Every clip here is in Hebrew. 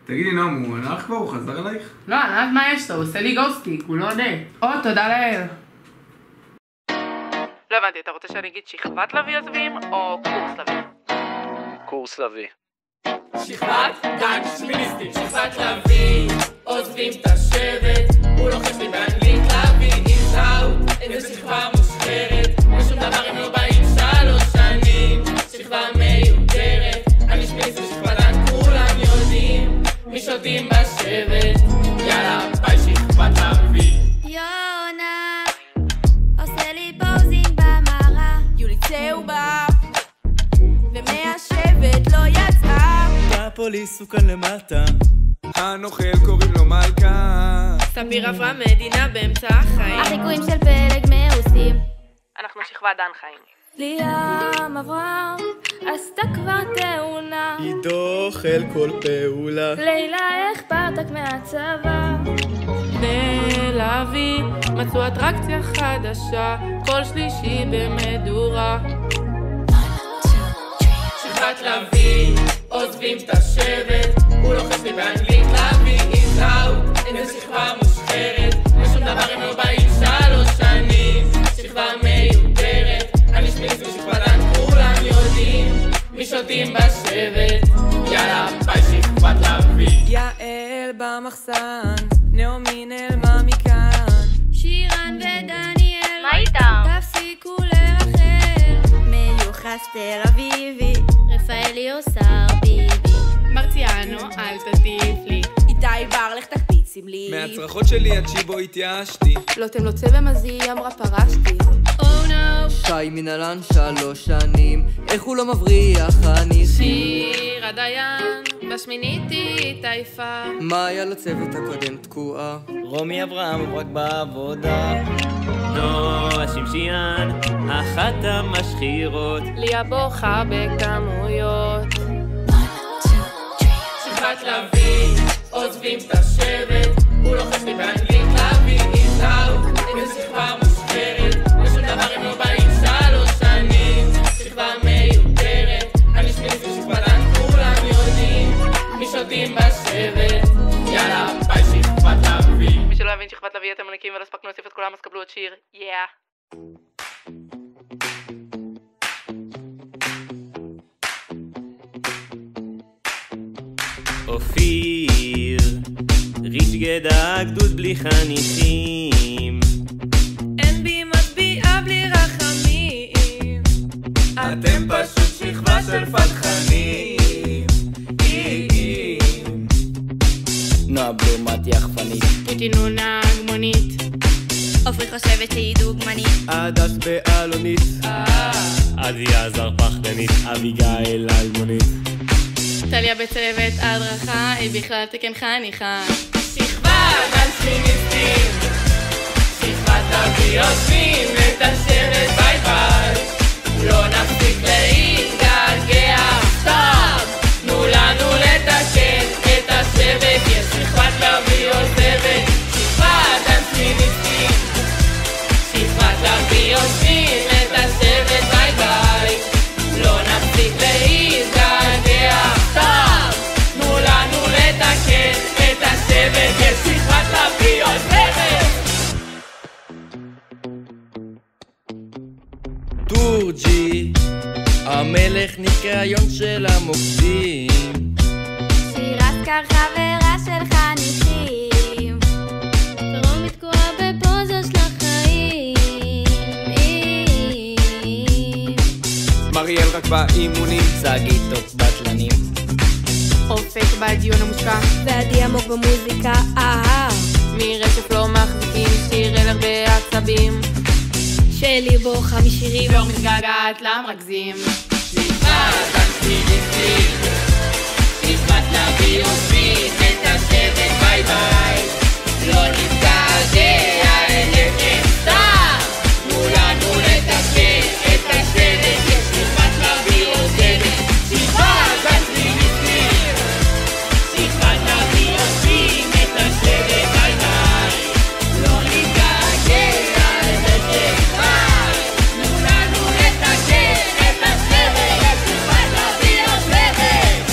תגידי נעם, הוא הלך כבר? הוא חזר אלייך? לא, אני יודעת מה יש לו, הוא עושה לי גוסטיק, הוא לא עונה. תודה לאל. לא הבנתי, אתה רוצה שאני אגיד שכבת לוי עוזבים או קורס לוי? קורס לוי. שכבת דן שמיניסטים, שכבת לוי עוזבים את השבט, הוא לוחש לי באנגלית לוי is out, איזה שכבה מושחרת, ושום דבר אם לא באים 3 שנים, שכבה מיותרת, אני שמיניסט ושכבת דן כולם יודעים, מי שותים בשבט, יאללה ביי שכבת לוי. יונה עושה לי פוזים במראה, יולי צהובה ומהשבט לא יצאה, הפוליס הוא כאן למטה, הנוכל קוראים לו מלכה, ספיר עברה מדינה באמצע החיים, החיקויים של פלג מעושים, אנחנו שכבת דן חיים. ליאם אברהם עשתה כבר תאונה, היא דוחל כל פעולה, לילה אכפתק מהצבא, תל אביב מצאו אטרקציה חדשה, כל שלישי במדורה, שכבת לוי עוזבים את השבט, הוא לוחש לי באנגלית לוי is out, איזה שכבה מושחרת, ושום דבר אם לא באים 3 שנים, שכבה מיותרת, אני שמיניסט ושכבת דן כולם יודעים, מי שותים בשבט, יאללה ביי שכבת לוי. יעל במחסן, נעמי נעלמה מכאן, שירן ודניאל, מה איתם? תפסיקו לרחל, מיוחס תל אביבי, רפאלי עושה ביבי, מרציאנו, אל תטיף לי. איתי בר לך תקפיצים לי, מהצרחות שלי עד שיבו התייאשתי, לא תמלוצה במזי אמרה פרשתי, שי מנהלן 3 שנים, איך הוא לא מבריח אני שיר הדיין בשמינית התעייפה, מאיה לצוות הקודם תקועה, רומי אברהם רק בעבודה, נועה שמשיאן אחת המשחירות, ליה בוכה בכמויות, שכבת לוי עוזבים את השבט, הוא לוחש לי באנגלית לוי is out, איזה שכבה מושחרת, ושום דבר אם לא באים 3 שנים, שכבה מיותרת, אני שמיניסט ושכבת דן כולם יודעים, מי שותים בשבט, יאללה ביי שכבת לוי. מי שלא יבין שכבת לוי אתם מנקים ולא הספקנו להוסיף את כולם אז קבלו עוד שיר, אופיר ריש גדע גדוד בלי חניכים, אין בי מטביעה בלי רחמים, אתם פשוט שכבה של פתחנים, נועה בלומט יחפנית, פוטינו נהג מונית, עופרי חושבת שהיא דוגמנית, הדס באלונית, עדי עזר פחדנית, אביגיל אלמונית, טליה בצוות הדרכה, היא בכלל תקן חניכה. שכבת דן שמיניסטים, שכבת לוי עוזבים את השבט ביי ביי, לא נפסיק להתגעגע, סתם תנו לנו לתקן את השבט, יש שכבת לוי עוזבת, שכבת דן שמיניסטים, שכבת לוי עוזבים את השבט ביי ביי, לא נפסיק להתגעגע, סתם תנו לנו לתקן את השבט, יש שכבת לוי עוזבת. טורג'י המלך ניקיון של המוקדים, שירת קר חברה של חניכים, רומי תקועה בפוזה של החיים, מריאל רק באימונים, זגית טוב בטלנים, אופק בדיון המושקע, ועדי עמוק במוזיקה, מרשף לא מחזיקים, שיר אל הרבה עצבים, שלי בוכה משירים, ואור מתגעגעת למרכזים. שכבת דן שמיניסטים, שכבת לוי עוזבים את השבט ביי ביי, לא נתגעגע אליכם סתם, תנו לנו לתקן את השבט, יש שכבת לוי עוזבת, שכבת דן שמיניסטים, שכבת לוי עוזבים את השבט ביי ביי, לא נתגעגע אליכם סתם, תנו לנו לתקן את השבט, יש שכבת לוי עוזבת.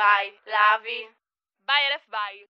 ביי, לאבי. ביי אלף ביי.